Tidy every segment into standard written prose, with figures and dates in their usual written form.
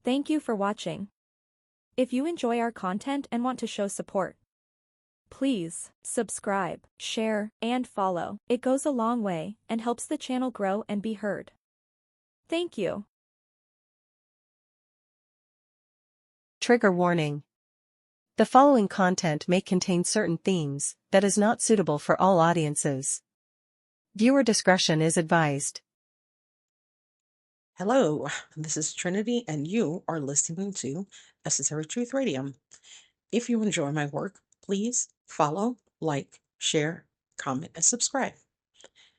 Thank you for watching. If you enjoy our content and want to show support, please subscribe, share, and follow. It goes a long way and helps the channel grow and be heard. Thank you. Trigger warning. The following content may contain certain themes that is not suitable for all audiences. Viewer discretion is advised. Hello, this is Trinity, and you are listening to Esoteric-Truth Radio. If you enjoy my work, please follow, like, share, comment, and subscribe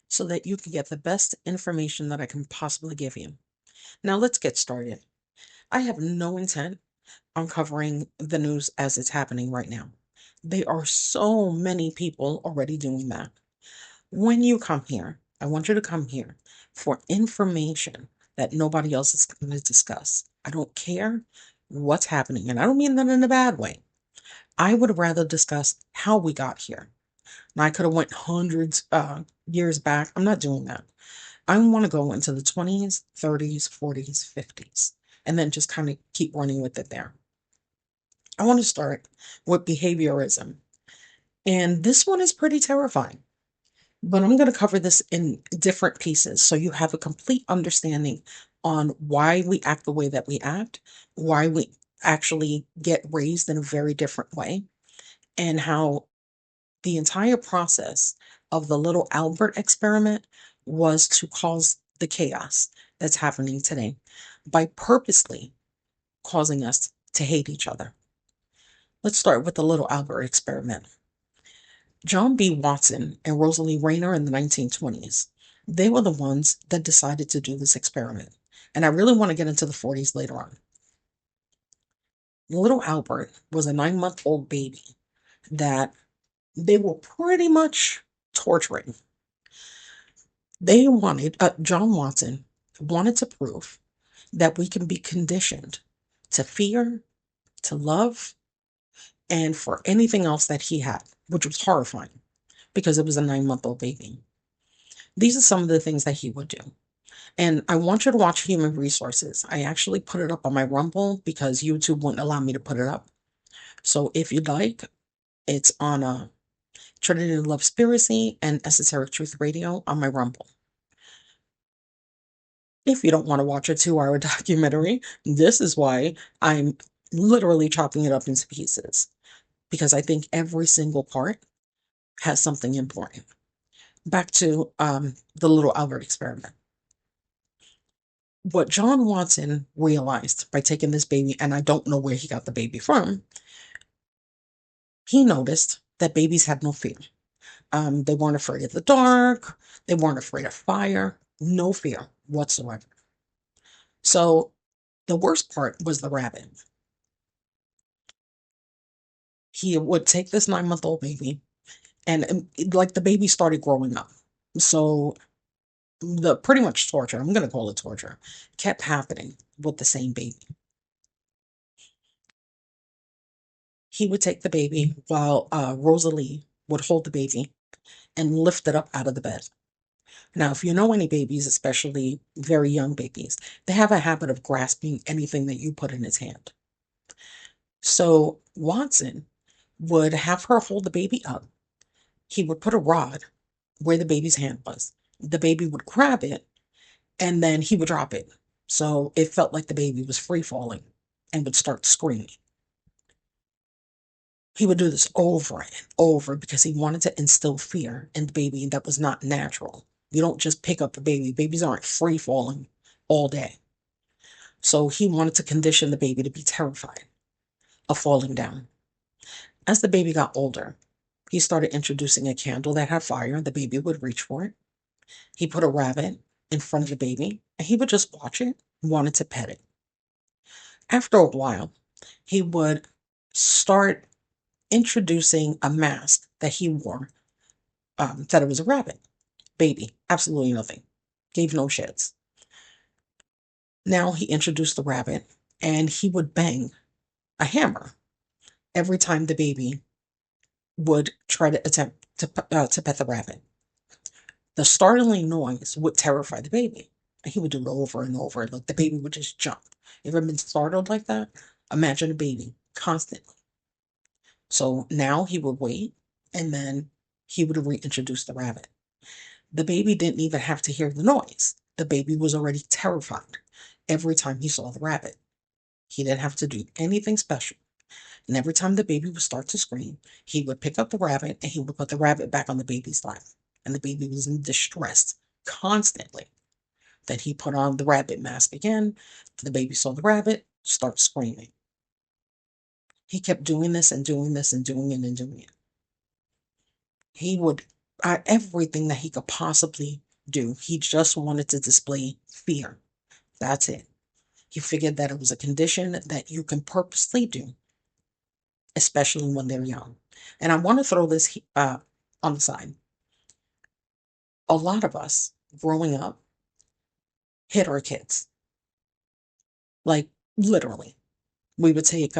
so that you can get the best information that I can possibly give you. Now, let's get started. I have no intent on covering the news as it's happening right now. There are so many people already doing that. When you come here, I want you to come here for information that nobody else is going to discuss. I don't care what's happening, and I don't mean that in a bad way. I would rather discuss how we got here. Now, I could have went hundreds years back. I'm not doing that. I want to go into the 20s, 30s, 40s, 50s, and then just kind of keep running with it there. I want to start with behaviorism. And this one is pretty terrifying. But I'm going to cover this in different pieces so you have a complete understanding on why we act the way that we act, why we actually get raised in a very different way, and how the entire process of the little Albert experiment was to cause the chaos that's happening today by purposely causing us to hate each other. Let's start with the little Albert experiment. John B. Watson and Rosalie Rayner in the 1920s, they were the ones that decided to do this experiment. And I really want to get into the 40s later on. Little Albert was a 9-month-old baby that they were pretty much torturing. John Watson wanted to prove that we can be conditioned to fear, to love, and for anything else that he had, which was horrifying because it was a 9-month-old baby. These are some of the things that he would do. And I want you to watch Human Resources. I actually put it up on my Rumble because YouTube wouldn't allow me to put it up. So if you'd like, it's on Trinity Love Spiracy and Esoteric-Truth Radio on my Rumble. If you don't want to watch a 2-hour documentary, this is why I'm literally chopping it up into pieces, because I think every single part has something important. Back to the little Albert experiment. What John Watson realized by taking this baby, and I don't know where he got the baby from, he noticed that babies had no fear. They weren't afraid of the dark. They weren't afraid of fire. No fear whatsoever. So the worst part was the rabbit. He would take this 9-month-old baby, and like the baby started growing up. So the pretty much torture, I'm going to call it torture, kept happening with the same baby. He would take the baby while Rosalie would hold the baby and lift it up out of the bed. Now, if you know any babies, especially very young babies, they have a habit of grasping anything that you put in his hand. So Watson would have her hold the baby up. He would put a rod where the baby's hand was. The baby would grab it, and then he would drop it. So it felt like the baby was free falling and would start screaming. He would do this over and over because he wanted to instill fear in the baby that was not natural. You don't just pick up a baby. Babies aren't free falling all day. So he wanted to condition the baby to be terrified of falling down. As the baby got older, he started introducing a candle that had fire. The baby would reach for it. He put a rabbit in front of the baby, and he would just watch it, wanted to pet it. After a while, he would start introducing a mask that he wore, that it was a rabbit. Baby, absolutely nothing. Gave no shits. Now he introduced the rabbit, and he would bang a hammer every time the baby would try to attempt to pet the rabbit. The startling noise would terrify the baby. And he would do it over and over. Like the baby would just jump. You ever been startled like that? Imagine a baby constantly. So now he would wait and then he would reintroduce the rabbit. The baby didn't even have to hear the noise. The baby was already terrified every time he saw the rabbit. He didn't have to do anything special. And every time the baby would start to scream, he would pick up the rabbit and he would put the rabbit back on the baby's lap. And the baby was in distress constantly. Then he put on the rabbit mask again. The baby saw the rabbit, start screaming. He kept doing this and doing this and doing it and doing it. He would, everything that he could possibly do. He just wanted to display fear. That's it. He figured that it was a condition that you can purposely do, especially when they're young. And I want to throw this on the side. A lot of us growing up hit our kids, like literally. We would take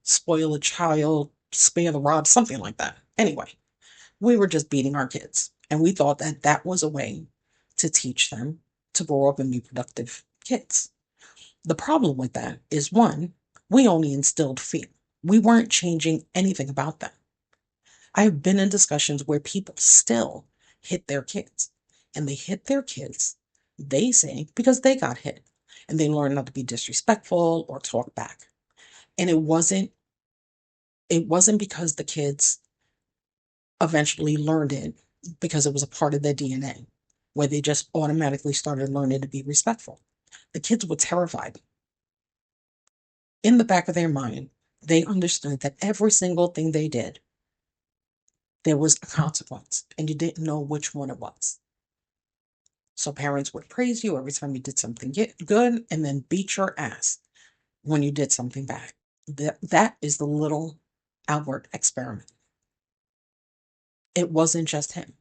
spoil a child, spare the rod, something like that. Anyway, we were just beating our kids. And we thought that that was a way to teach them to grow up and be productive kids. The problem with that is one, we only instilled fear. We weren't changing anything about them. I've been in discussions where people still hit their kids. And they hit their kids, they say, because they got hit. And they learn not to be disrespectful or talk back. And it wasn't because the kids eventually learned it because it was a part of their DNA, where they just automatically started learning to be respectful. The kids were terrified. In the back of their mind, they understood that every single thing they did, there was a consequence, and you didn't know which one it was. So parents would praise you every time you did something good and then beat your ass when you did something bad. That is the little Albert experiment. It wasn't just him.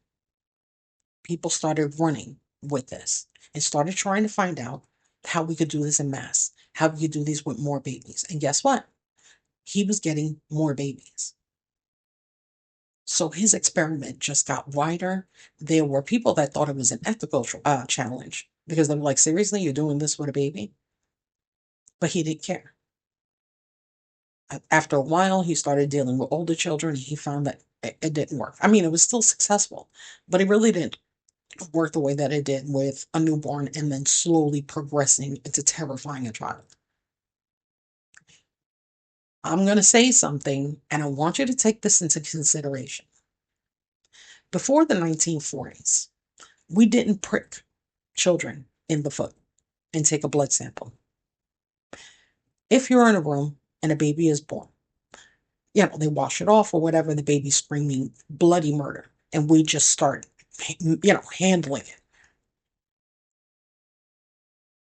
People started running with this and started trying to find out how we could do this in mass, how we could do these with more babies. And guess what? He was getting more babies. So his experiment just got wider. There were people that thought it was an ethical challenge because they were like, seriously, you're doing this with a baby? But he didn't care. After a while, he started dealing with older children. And he found that it didn't work. I mean, it was still successful, but it really didn't work the way that it did with a newborn and then slowly progressing into terrifying a child. I'm going to say something, and I want you to take this into consideration. Before the 1940s, we didn't prick children in the foot and take a blood sample. If you're in a room and a baby is born, they wash it off or whatever, the baby's screaming bloody murder, and we just start, handling it.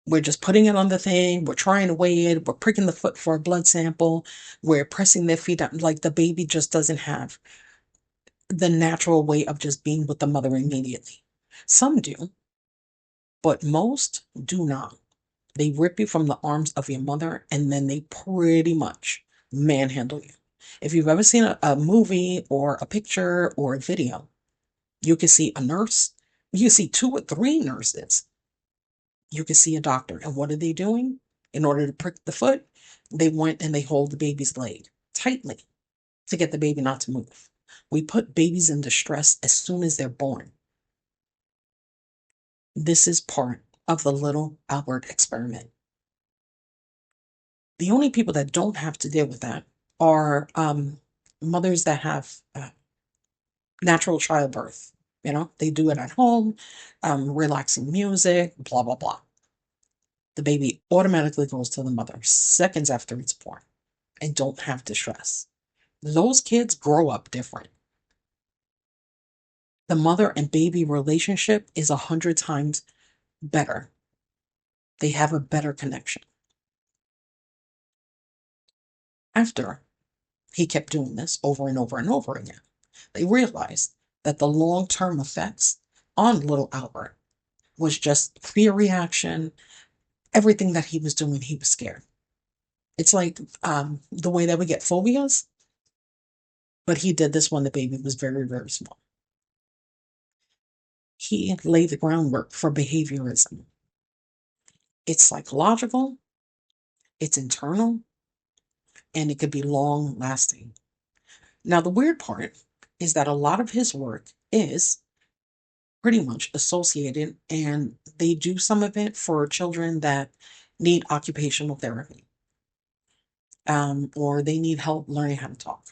We're just putting it on the thing. We're trying to weigh it. We're pricking the foot for a blood sample. We're pressing their feet up. Like the baby just doesn't have the natural way of just being with the mother immediately. Some do, but most do not. They rip you from the arms of your mother and then they pretty much manhandle you. If you've ever seen a movie or a picture or a video, you can see a nurse, you can see 2 or 3 nurses, you can see a doctor. And what are they doing? In order to prick the foot, they went and they hold the baby's leg tightly to get the baby not to move. We put babies in distress as soon as they're born. This is part of the little Albert experiment. The only people that don't have to deal with that are mothers that have natural childbirth. They do it at home, relaxing music, blah, blah, blah. The baby automatically goes to the mother seconds after it's born and don't have distress. Those kids grow up different. The mother and baby relationship is 100 times better. They have a better connection. After he kept doing this over and over and over again, they realized that the long-term effects on little Albert was just fear reaction. Everything that he was doing, he was scared. It's like the way that we get phobias, but he did this when the baby was very, very small. He laid the groundwork for behaviorism. It's psychological, It's internal and it could be long lasting. Now, the weird part is that a lot of his work is pretty much associated, and they do some of it for children that need occupational therapy, or they need help learning how to talk.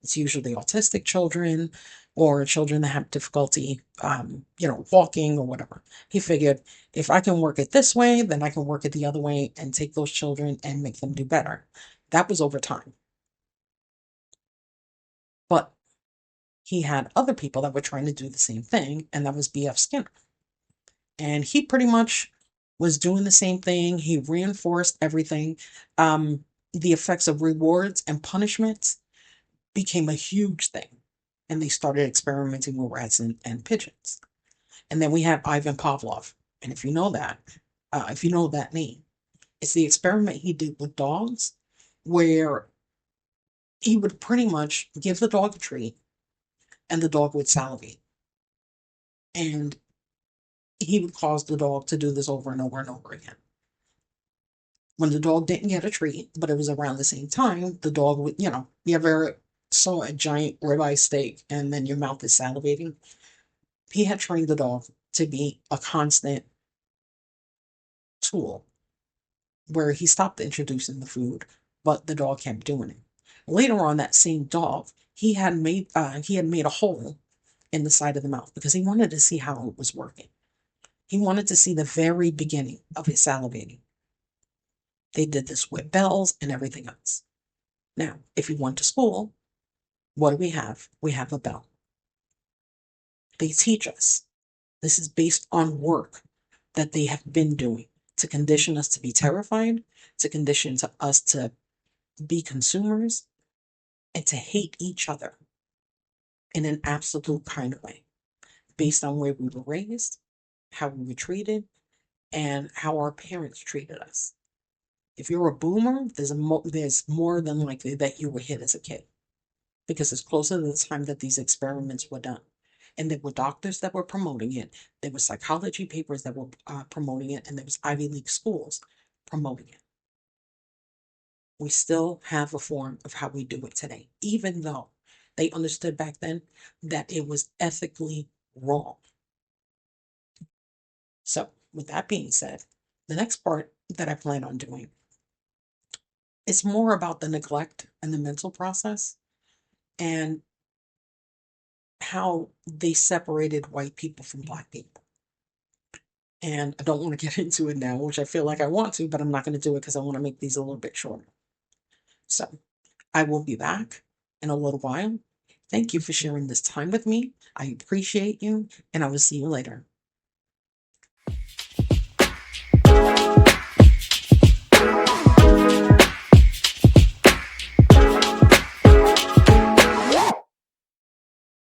It's usually autistic children or children that have difficulty, walking or whatever. He figured if I can work it this way, then I can work it the other way and take those children and make them do better. That was over time. But he had other people that were trying to do the same thing, and that was B.F. Skinner. And he pretty much was doing the same thing. He reinforced everything. The effects of rewards and punishments became a huge thing. And they started experimenting with rats and pigeons. And then we have Ivan Pavlov. And if you know that name, it's the experiment he did with dogs, where he would pretty much give the dog a treat and the dog would salivate. And he would cause the dog to do this over and over and over again. When the dog didn't get a treat, but it was around the same time, the dog would, you ever saw a giant ribeye steak and then your mouth is salivating? He had trained the dog to be a constant tool where he stopped introducing the food, but the dog kept doing it. Later on, that same dog, he had made a hole in the side of the mouth because he wanted to see how it was working. He wanted to see the very beginning of his salivating. They did this with bells and everything else. Now, if you went to school, what do we have? We have a bell. They teach us. This is based on work that they have been doing to condition us to be terrified, to condition us to be consumers, and to hate each other in an absolute kind of way, based on where we were raised, how we were treated, and how our parents treated us. If you're a boomer, there's more than likely that you were hit as a kid because it's closer to the time that these experiments were done. And there were doctors that were promoting it. There were psychology papers that were promoting it, and there was Ivy League schools promoting it. We still have a form of how we do it today, even though they understood back then that it was ethically wrong. So, with that being said, the next part that I plan on doing is more about the neglect and the mental process and how they separated white people from black people. And I don't want to get into it now, which I feel like I want to, but I'm not going to do it because I want to make these a little bit shorter. So I will be back in a little while. Thank you for sharing this time with me. I appreciate you, and I will see you later.